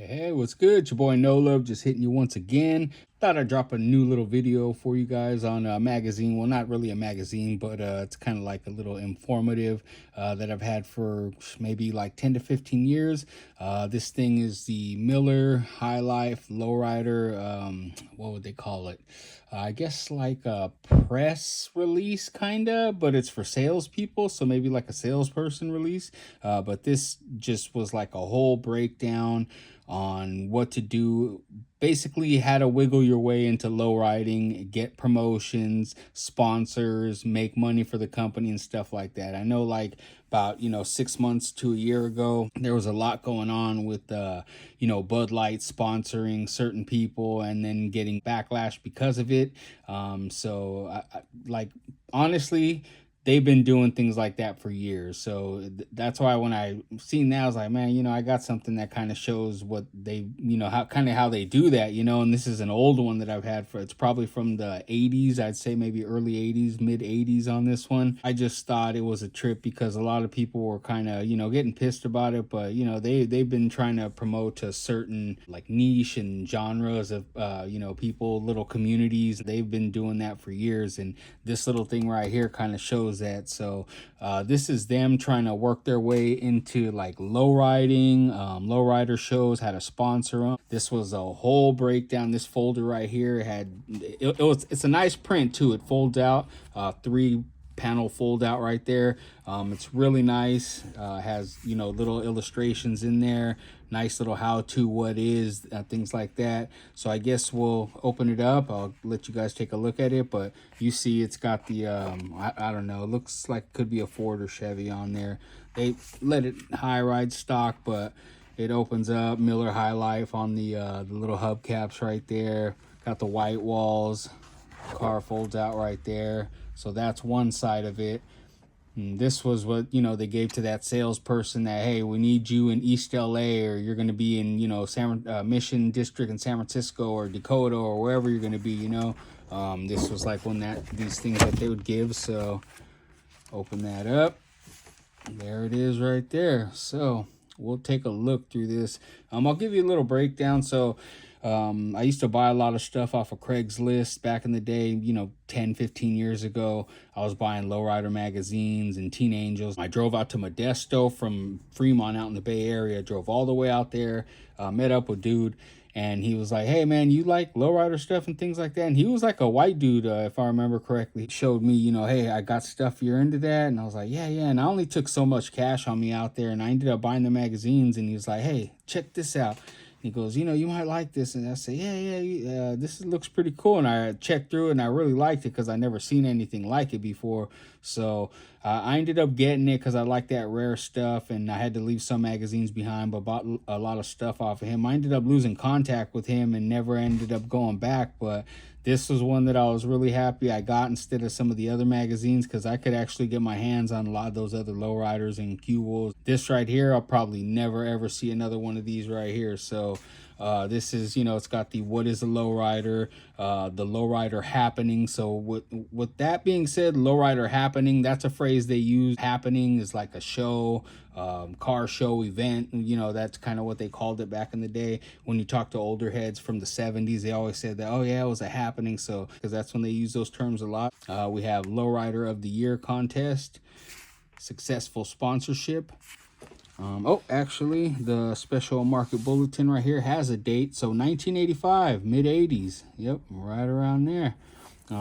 Hey, what's good? It's your boy No Love, just hitting you once again. Thought I'd drop a new little video for you guys on a magazine. Well, not really a magazine, but it's kind of like a little informative that I've had for maybe like 10 to 15 years. This thing is the Miller High Life Lowrider. What would they call it? I guess like a press release, kind of, but it's for salespeople. So maybe like a salesperson release. But this just was like a whole breakdown on what to do, basically how to wiggle your way into low riding, get promotions, sponsors, make money for the company and stuff like that. I know like about 6 months to a year ago, there was a lot going on with Bud Light sponsoring certain people and then getting backlash because of it. Like honestly, they've been doing things like that for years. So that's why when I seen that, I was like, man, I got something that kind of shows what they, how they do that, and this is an old one that I've had it's probably from the 80s. I'd say maybe early 80s, mid 80s on this one. I just thought it was a trip because a lot of people were kind of, getting pissed about it, but they've been trying to promote a certain like niche and genres of, people, little communities. They've been doing that for years. And this little thing right here kind of shows that. So this is them trying to work their way into like low riding, lowrider shows, how to sponsor them. This was a whole breakdown. This folder right here it's a nice print too. It folds out, 3-panel fold out right there. It's really nice. Has little illustrations in there, nice little how-to, what is, things like that. So I guess we'll open it up. I'll let you guys take a look at it, but you see it's got the I don't know, it looks like it could be a Ford or Chevy on there. They let it high ride stock, but it opens up. Miller High Life on the little hubcaps right there. Got the white walls. Car folds out right there. So that's one side of it. And this was what they gave to that salesperson, that hey, we need you in East LA, or you're going to be in Mission District in San Francisco or Dakota or wherever you're going to be. This was like these things that they would give. So open that up. There it is right there. So we'll take a look through this. I'll give you a little breakdown. So I used to buy a lot of stuff off of Craigslist back in the day, 10, 15 years ago. I was buying lowrider magazines and Teen Angels. I drove out to Modesto from Fremont out in the Bay Area, drove all the way out there, met up with dude. And he was like, hey, man, you like lowrider stuff and things like that? And he was like a white dude, if I remember correctly. He showed me, hey, I got stuff, you're into that? And I was like, yeah. And I only took so much cash on me out there. And I ended up buying the magazines. And he was like, hey, check this out. He goes, you might like this. And I say, yeah, this looks pretty cool. And I checked through it and I really liked it because I never seen anything like it before. So I ended up getting it because I like that rare stuff. And I had to leave some magazines behind, but bought a lot of stuff off of him. I ended up losing contact with him and never ended up going back. But this was one that I was really happy I got instead of some of the other magazines, because I could actually get my hands on a lot of those other lowriders and Q-Wolves. This right here, I'll probably never ever see another one of these right here. So this is, it's got the what is a lowrider, the lowrider happening. So with that being said, lowrider happening, that's a phrase they use. Happening is like a show, car show event. That's kind of what they called it back in the day. When you talk to older heads from the 70s, they always said that, oh yeah, it was a happening. So because that's when they use those terms a lot. We have lowrider of the year contest, successful sponsorship. Actually, the special market bulletin right here has a date. So 1985, mid 80s. Yep, right around there.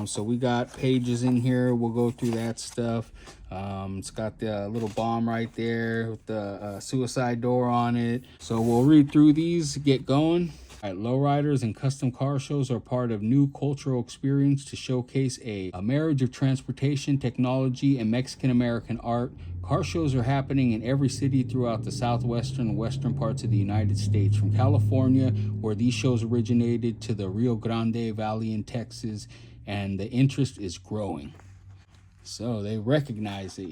So we got pages in here. We'll go through that stuff. It's got the little bomb right there with the suicide door on it. So we'll read through these, get going. All right, lowriders and custom car shows are part of new cultural experience to showcase a marriage of transportation, technology, and Mexican-American art. Car shows are happening in every city throughout the southwestern and western parts of the United States, from California, where these shows originated, to the Rio Grande Valley in Texas, and the interest is growing. So they recognize it,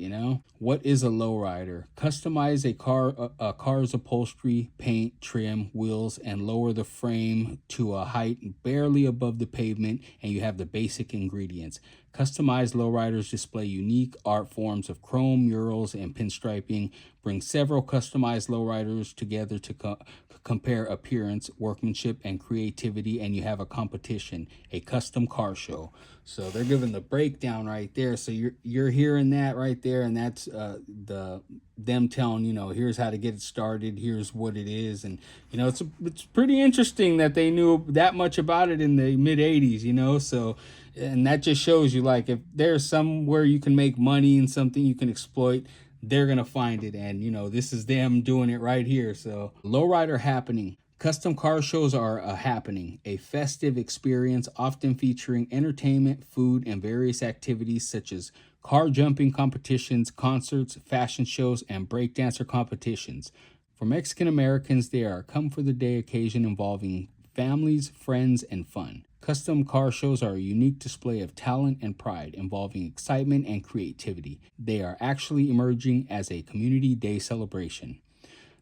What is a lowrider? Customize a car's upholstery, paint, trim, wheels, and lower the frame to a height barely above the pavement, and you have the basic ingredients. Customized lowriders display unique art forms of chrome, murals, and pinstriping. Bring several customized lowriders together to compare appearance, workmanship, and creativity, and you have a competition, a custom car show. So they're giving the breakdown right there. So you're hearing that right there, and that's them telling, here's how to get it started, here's what it is. And it's pretty interesting that they knew that much about it in the mid 80s. So, and that just shows you, like, if there's somewhere you can make money and something you can exploit, they're gonna find it. And this is them doing it right here. So, lowrider happening. Custom car shows are a happening, a festive experience often featuring entertainment, food, and various activities such as car jumping competitions, concerts, fashion shows, and breakdancer competitions. For Mexican Americans, they are a come for the day occasion involving families, friends, and fun. Custom car shows are a unique display of talent and pride involving excitement and creativity. They are actually emerging as a community day celebration.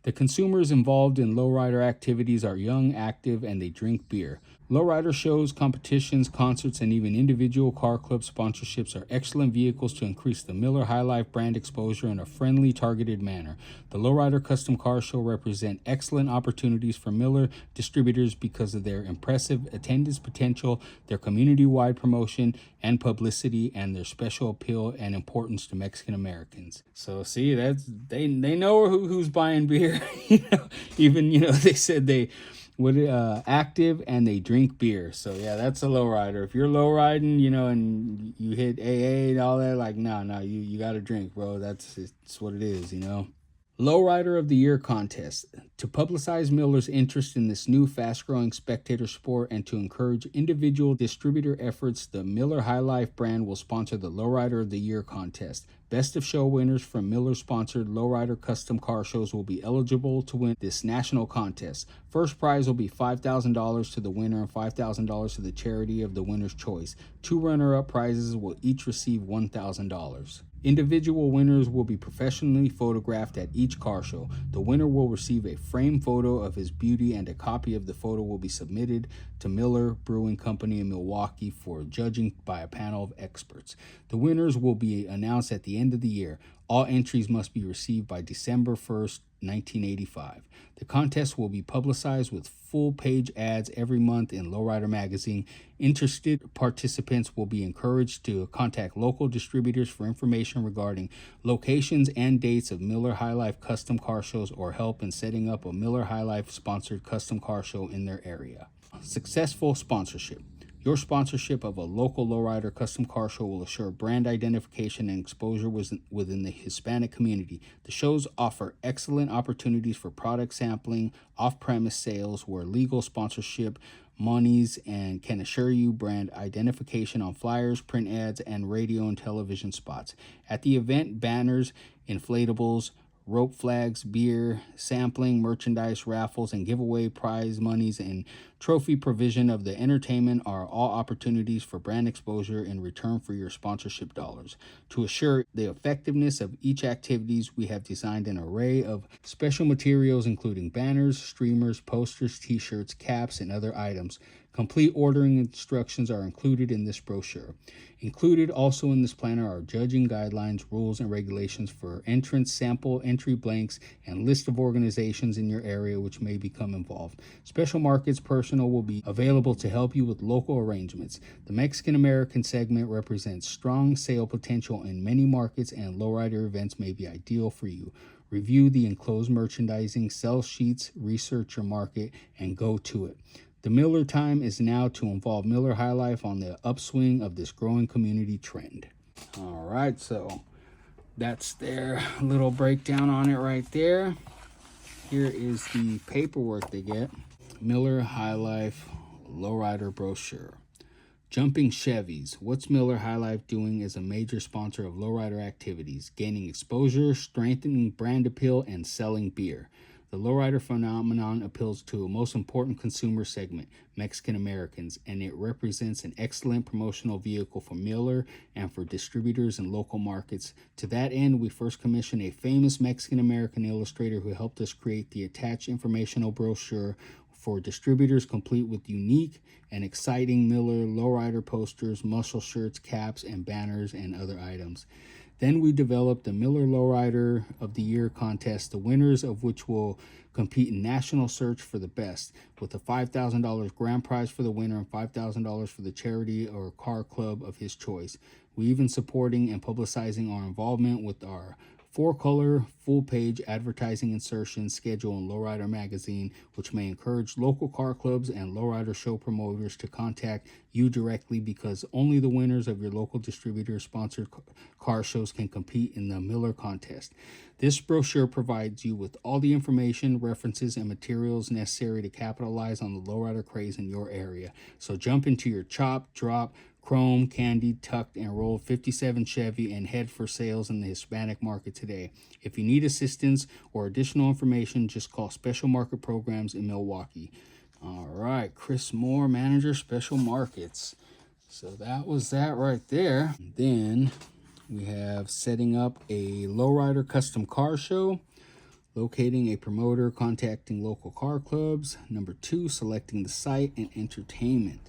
The consumers involved in lowrider activities are young, active, and they drink beer. Lowrider shows, competitions, concerts, and even individual car club sponsorships are excellent vehicles to increase the Miller High Life brand exposure in a friendly, targeted manner. The Lowrider Custom Car Show represent excellent opportunities for Miller distributors because of their impressive attendance potential, their community-wide promotion and publicity, and their special appeal and importance to Mexican Americans. So see, they know who's buying beer. Even they said they active and they drink beer. So yeah, that's a lowrider. If you're lowriding, and you hit AA and all that, like, no, you got to drink, bro. It's what it is. Lowrider of the Year contest. To publicize Miller's interest in this new fast-growing spectator sport and to encourage individual distributor efforts, the Miller High Life brand will sponsor the Lowrider of the Year contest. Best of show winners from Miller-sponsored Lowrider custom car shows will be eligible to win this national contest. First prize will be $5,000 to the winner and $5,000 to the charity of the winner's choice. Two runner-up prizes will each receive $1,000. Individual winners will be professionally photographed at each car show. The winner will receive a framed photo of his beauty, and a copy of the photo will be submitted to Miller Brewing Company in Milwaukee for judging by a panel of experts. The winners will be announced at the end of the year. All entries must be received by December 1st, 1985. The contest will be publicized with full-page ads every month in Lowrider Magazine. Interested participants will be encouraged to contact local distributors for information regarding locations and dates of Miller High Life custom car shows or help in setting up a Miller High Life sponsored custom car show in their area. Successful sponsorship. Your sponsorship of a local lowrider custom car show will assure brand identification and exposure within the Hispanic community. The shows offer excellent opportunities for product sampling, off-premise sales, where legal sponsorship monies and can assure you brand identification on flyers, print ads, and radio and television spots. At the event, banners, inflatables, rope flags, beer, sampling, merchandise, raffles, and giveaway prize monies and trophy provision of the entertainment are all opportunities for brand exposure in return for your sponsorship dollars. To assure the effectiveness of each activities, we have designed an array of special materials including banners, streamers, posters, t-shirts, caps, and other items. Complete ordering instructions are included in this brochure. Included also in this planner are judging guidelines, rules, and regulations for entrance, sample, entry blanks, and list of organizations in your area which may become involved. Special markets personnel will be available to help you with local arrangements. The Mexican American segment represents strong sale potential in many markets, and lowrider events may be ideal for you. Review the enclosed merchandising, sales sheets, research your market, and go to it. The Miller time is now to involve Miller High Life on the upswing of this growing community trend. All right, so that's their little breakdown on it right there. Here is the paperwork they get. Miller High Life Lowrider Brochure. Jumping Chevys. What's Miller High Life doing as a major sponsor of lowrider activities? Gaining exposure, strengthening brand appeal, and selling beer. The lowrider phenomenon appeals to a most important consumer segment, Mexican Americans, and it represents an excellent promotional vehicle for Miller and for distributors in local markets. To that end, we first commissioned a famous Mexican American illustrator who helped us create the attached informational brochure for distributors, complete with unique and exciting Miller lowrider posters, muscle shirts, caps, and banners, and other items. Then we developed the Miller Lowrider of the Year contest, the winners of which will compete in national search for the best, with a $5,000 grand prize for the winner and $5,000 for the charity or car club of his choice. We even supporting and publicizing our involvement with our 4-color, full-page advertising insertion schedule in Lowrider magazine, which may encourage local car clubs and lowrider show promoters to contact you directly, because only the winners of your local distributor-sponsored car shows can compete in the Miller contest. This brochure provides you with all the information, references, and materials necessary to capitalize on the lowrider craze in your area. So jump into your chop, drop, chrome, candied, tucked, and rolled 57 Chevy and head for sales in the Hispanic market today. If you need assistance or additional information, just call Special Market Programs in Milwaukee. All right, Chris Moore, Manager, Special Markets. So that was that right there. Then we have setting up a lowrider custom car show, locating a promoter, contacting local car clubs. Number 2, selecting the site and entertainment.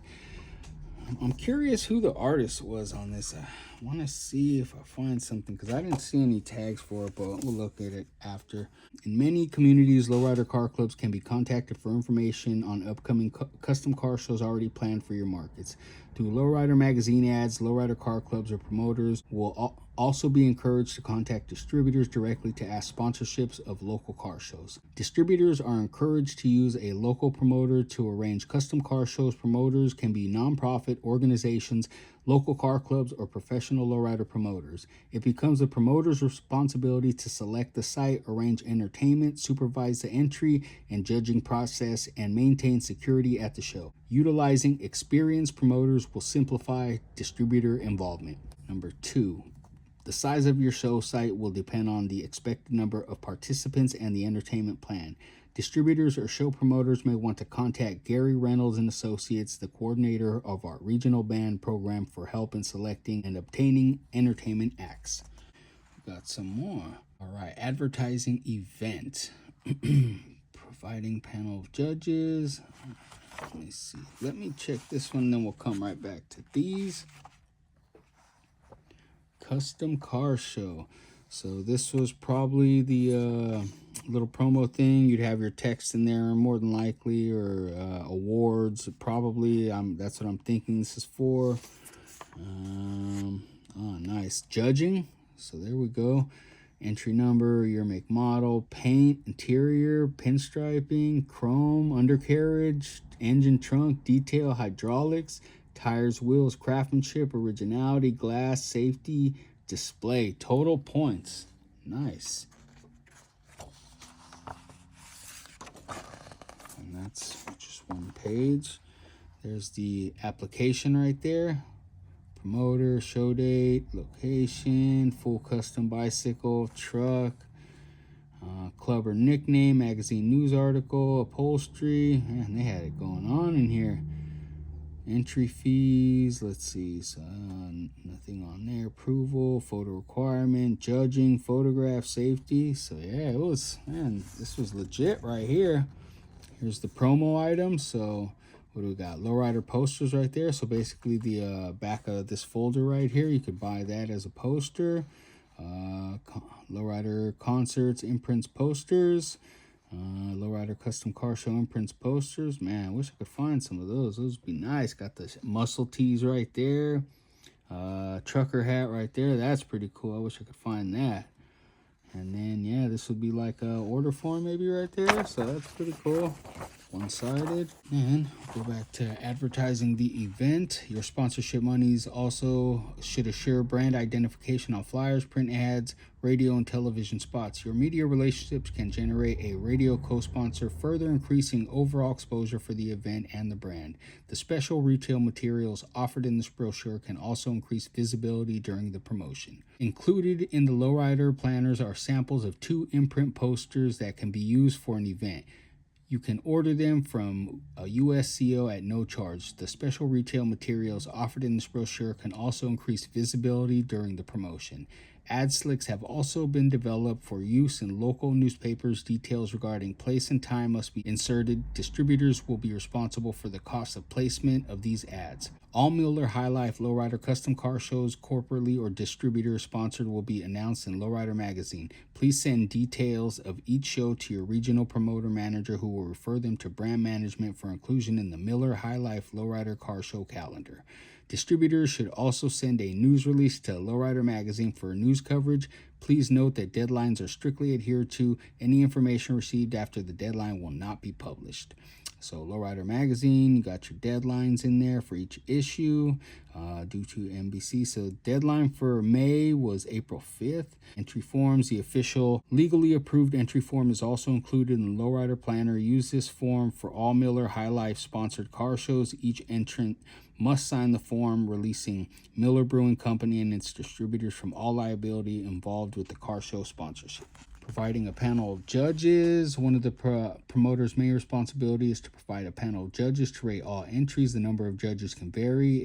I'm curious who the artist was on this. I want to see if I find something, because I didn't see any tags for it, but we'll look at it after. In many communities, lowrider car clubs can be contacted for information on upcoming custom car shows already planned for your markets. Through lowrider magazine ads, lowrider car clubs or promoters will also be encouraged to contact distributors directly to ask sponsorships of local car shows. Distributors are encouraged to use a local promoter to arrange custom car shows. Promoters can be nonprofit organizations, local car clubs, or professional lowrider promoters. It becomes the promoter's responsibility to select the site, arrange entertainment, supervise the entry and judging process, and maintain security at the show. Utilizing experienced promoters will simplify distributor involvement. Number 2, the size of your show site will depend on the expected number of participants and the entertainment plan. Distributors or show promoters may want to contact Gary Reynolds and Associates, the coordinator of our regional band program, for help in selecting and obtaining entertainment acts. We got some more. All right, advertising event. Providing panel of judges. Let me see. Let me check this one, then we'll come right back to these. Custom car show. So this was probably the little promo thing. You'd have your text in there more than likely, or awards probably. That's what I'm thinking this is for. Oh, nice. Judging. So there we go. Entry number, year, make, model, paint, interior, pinstriping, chrome, undercarriage, engine, trunk, detail, hydraulics, tires, wheels, craftsmanship, originality, glass, safety, display. Total points. Nice. And that's just one page. There's the application right there. Promoter, show date, location, full custom bicycle, truck, club or nickname, magazine news article, upholstery. Man, they had it going on in here. Entry fees, let's see, so nothing on there. Approval, photo requirement, judging, photograph, safety. So yeah, it was, man, this was legit right here. Here's the promo item. So what do we got? Lowrider posters right there. So basically the back of this folder right here, you could buy that as a poster. Lowrider concerts, imprints, posters. Lowrider custom car show imprints, posters. Man, I wish I could find some of those. Those would be nice. Got the muscle tees right there. Trucker hat right there. That's pretty cool. I wish I could find that. And then, yeah, this would be like a order form maybe right there. So that's pretty cool. one-sided. And go back to advertising the event. Your sponsorship monies also should assure brand identification on flyers, print ads, radio and television spots. Your media relationships can generate a radio co-sponsor, further increasing overall exposure for the event and the brand. The special retail materials offered in this brochure can also increase visibility during the promotion. Included in the Lowrider planners are samples of 2 imprint posters that can be used for an event. You can order them from a USCO at no charge. The special retail materials offered in this brochure can also increase visibility during the promotion. Ad slicks have also been developed for use in local newspapers. Details regarding place and time must be inserted. Distributors will be responsible for the cost of placement of these ads. All Miller High Life Lowrider custom car shows, corporately or distributor sponsored, will be announced in Lowrider magazine. Please send details of each show to your regional promoter manager, who will refer them to brand management for inclusion in the Miller High Life Lowrider car show calendar. Distributors should also send a news release to Lowrider magazine for news coverage. Please note that deadlines are strictly adhered to. Any information received after the deadline will not be published. So Lowrider magazine, you got your deadlines in there for each issue due to NBC. So deadline for May was April 5th. Entry forms, the official legally approved entry form is also included in the Lowrider planner. Use this form for all Miller High Life sponsored car shows. Each entrant must sign the form, releasing Miller Brewing Company and its distributors from all liability involved with the car show sponsorship. Providing a panel of judges. One of the promoter's main responsibility is to provide a panel of judges to rate all entries. The number of judges can vary.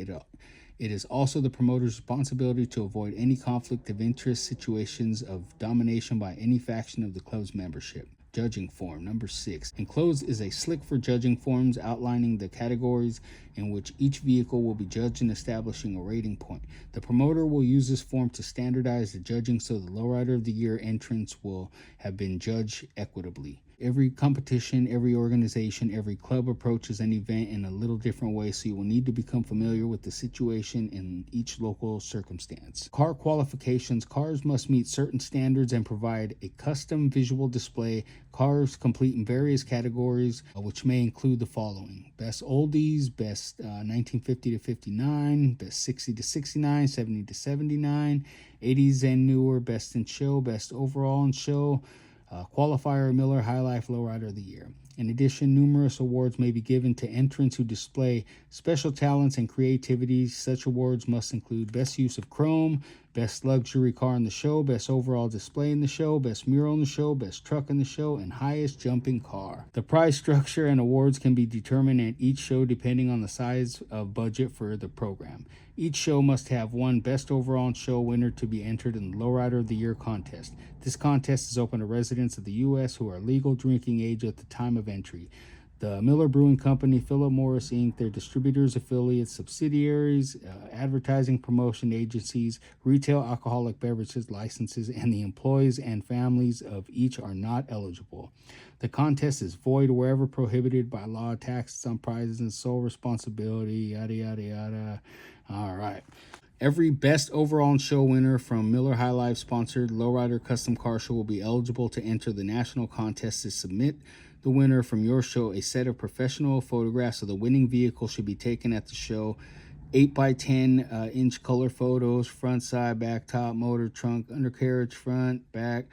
It is also the promoter's responsibility to avoid any conflict of interest, situations of domination by any faction of the club's membership. Judging form, number 6. Enclosed is a slick for judging forms outlining the categories in which each vehicle will be judged and establishing a rating point. The promoter will use this form to standardize the judging so the Lowrider of the Year entrants will have been judged equitably. Every competition, every organization, every club approaches an event in a little different way, so you will need to become familiar with the situation in each local circumstance. Car qualifications. Cars must meet certain standards and provide a custom visual display. Cars complete in various categories, which may include the following: best oldies, best 1950 to 59, best 60 to 69, 70 to 79, 80s and newer, best in show, best overall in show, qualifier, Miller High Life Lowrider of the Year. In addition, numerous awards may be given to entrants who display special talents and creativity. Such awards must include best use of chrome, best luxury car in the show, best overall display in the show, best mural in the show, best truck in the show, and highest jumping car. The prize structure and awards can be determined at each show depending on the size of budget for the program. Each show must have one best overall show winner to be entered in the Lowrider of the Year contest. This contest is open to residents of the U.S. who are legal drinking age at the time of entry. The Miller Brewing Company, Philip Morris Inc., their distributors, affiliates, subsidiaries, advertising promotion agencies, retail alcoholic beverages licenses, and the employees and families of each are not eligible. The contest is void wherever prohibited by law. Taxes on prizes and sole responsibility, yada, yada, yada. All right. Every best overall show winner from Miller High Life sponsored Lowrider Custom Car Show will be eligible to enter the national contest. To submit the winner from your show, a set of professional photographs of the winning vehicle should be taken at the show. 8 by 10 inch color photos, front, side, back, top, motor, trunk, undercarriage, front, back.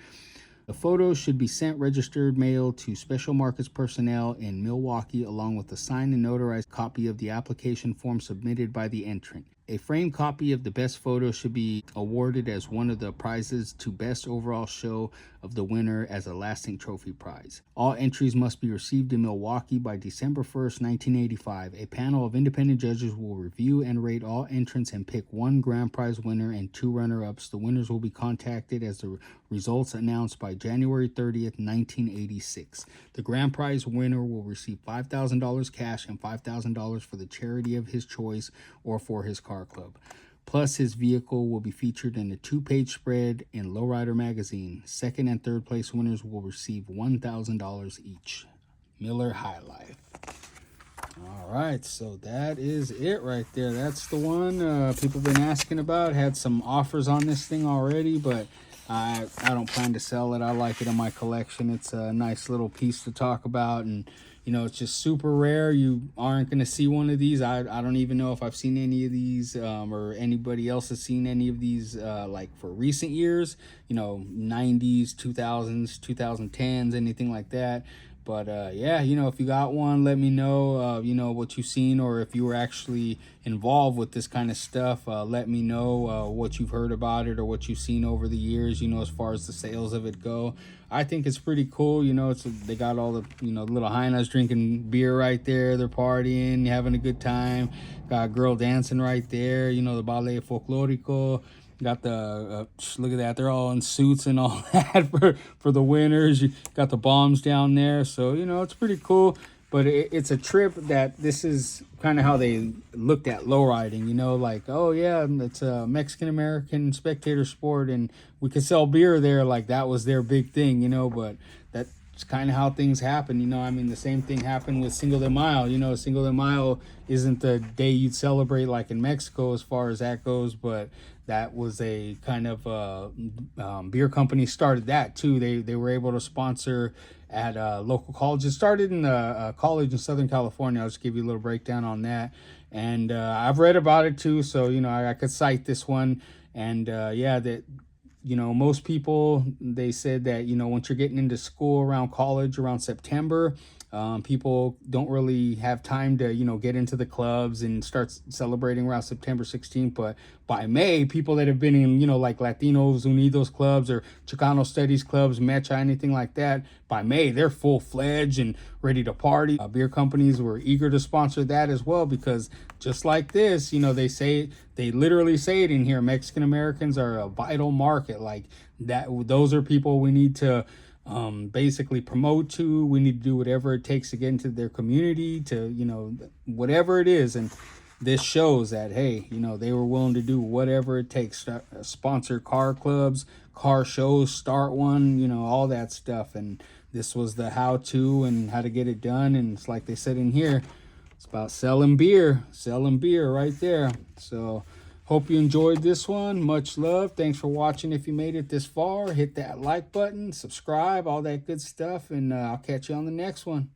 The photos should be sent registered mail to Special Markets personnel in Milwaukee, along with a signed and notarized copy of the application form submitted by the entrant. A framed copy of the best photo should be awarded as one of the prizes to best overall show of the winner as a lasting trophy prize. All entries must be received in Milwaukee by December 1st, 1985. A panel of independent judges will review and rate all entrants and pick one grand prize winner and 2 runner-ups. The winners will be contacted as the results announced by January 30th, 1986. The grand prize winner will receive $5,000 cash and $5,000 for the charity of his choice or for his car club. Plus, his vehicle will be featured in a 2-page spread in Lowrider magazine. Second and third place winners will receive $1,000 each. Miller High Life. All right, so that is it right there. That's the one people have been asking about. Had some offers on this thing already, but I don't plan to sell it. I like it in my collection. It's a nice little piece to talk about, and it's just super rare. You aren't going to see one of these. I don't even know if I've seen any of these, or anybody else has seen any of these, like for recent years, 90s, 2000s, 2010s, anything like that. But yeah, if you got one, let me know, what you've seen, or if you were actually involved with this kind of stuff. Let me know what you've heard about it or what you've seen over the years, as far as the sales of it go. I think it's pretty cool. They got all the, little hyenas drinking beer right there. They're partying, having a good time. Got a girl dancing right there, the ballet folklorico. Got the look at that, they're all in suits and all that for the winners. You got the bombs down there, so it's pretty cool. But it's a trip that this is kind of how they looked at lowriding. Like, oh yeah, it's a Mexican American spectator sport, and we could sell beer there. Like that was their big thing. But that's kind of how things happen. I mean, the same thing happened with Cinco de Mayo. Cinco de Mayo isn't the day you'd celebrate like in Mexico as far as that goes, but that was a kind of beer company started that too. They were able to sponsor at local colleges. Started in a college in Southern California. I'll just give you a little breakdown on that. And I've read about it too, so I could cite this one. And yeah, that most people, they said that once you're getting into school around college, around September, people don't really have time to get into the clubs and start celebrating around September 16th. But by May, people that have been in like Latinos Unidos clubs or Chicano studies clubs, Mecha, anything like that, by May they're full-fledged and ready to party. Beer companies were eager to sponsor that as well, because just like this, they literally say it in here, Mexican Americans are a vital market. Like that, those are people we need to basically promote to. We need to do whatever it takes to get into their community, to whatever it is. And this shows that, hey, they were willing to do whatever it takes. Sponsor car clubs, car shows, start one, all that stuff. And this was the how-to and how to get it done. And it's like they said in here, it's about selling beer right there. So hope you enjoyed this one. Much love. Thanks for watching. If you made it this far, hit that like button, subscribe, all that good stuff, and I'll catch you on the next one.